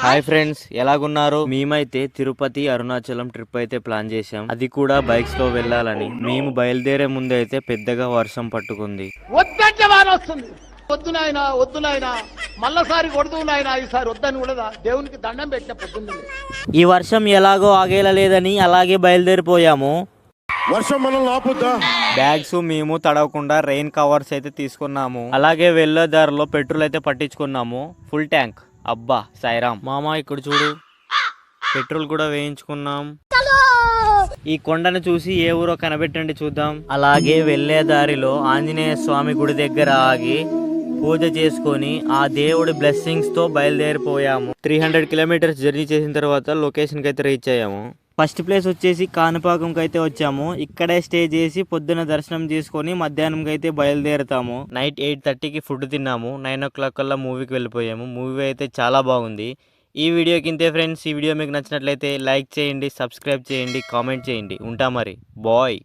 Hi friends, ఎలాగున్నారు? మేమైతే Tirupati Arunachalam trip అయితే ప్లాన్ చేశాం. అది కూడా బైక్స్ లో వెళ్ళాలని. మేము బయలుదేరే ముందు అయితే పెద్దగా వర్షం పట్టుకుంది. వద్దంటే వాన వస్తుంది. వద్దు నాయనా, వద్దు నాయనా, మళ్ళసారి కొడుతూ నాయనా, ఈసారి వద్దని కూడా దేవునికి దండం పెట్టిన పొద్దున్నే. ఈ వర్షం ఎలాగో ఆగేలా లేదని అలాగే బయలుదేరిపోయాము. వర్షం మనం ఆపుద్దా? బ్యాగ్స్ మేము తడవకుండా రెయిన్ కవర్స్ అయితే తీసుకున్నాము. అలాగే వెళ్ళే దారిలో పెట్రోల్ అయితే పట్టించుకున్నాము, ఫుల్ ట్యాంక్. అబ్బా సాయిరామ్ మామ, ఇక్కడ చూడు, పెట్రోల్ కూడా వేయించుకున్నాం. ఈ కొండను చూసి ఏ ఊరో కనబెట్టండి చూద్దాం. అలాగే వెళ్లే దారిలో ఆంజనేయ స్వామి గుడి దగ్గర ఆగి పూజ చేసుకొని ఆ దేవుడి బ్లెస్సింగ్స్ తో బయలుదేరిపోయాము. 300 కిలోమీటర్స్ జర్నీ చేసిన తర్వాత లొకేషన్ కి అయితే రీచ్ అయ్యాము. ఫస్ట్ ప్లేస్ వచ్చేసి కాణిపాకంకి అయితే వచ్చాము. ఇక్కడే స్టే చేసి పొద్దున దర్శనం చేసుకొని మధ్యాహ్నంకి అయితే బయలుదేరుతాము. నైట్ 8:30కి ఫుడ్ తిన్నాము. 9 o'clock కల్లా మూవీకి వెళ్ళిపోయాము. మూవీ అయితే చాలా బాగుంది. ఈ వీడియోకి ఇంతే ఫ్రెండ్స్. ఈ వీడియో మీకు నచ్చినట్లయితే లైక్ చేయండి, సబ్స్క్రైబ్ చేయండి, కామెంట్ చేయండి. ఉంటా మరి, బాయ్.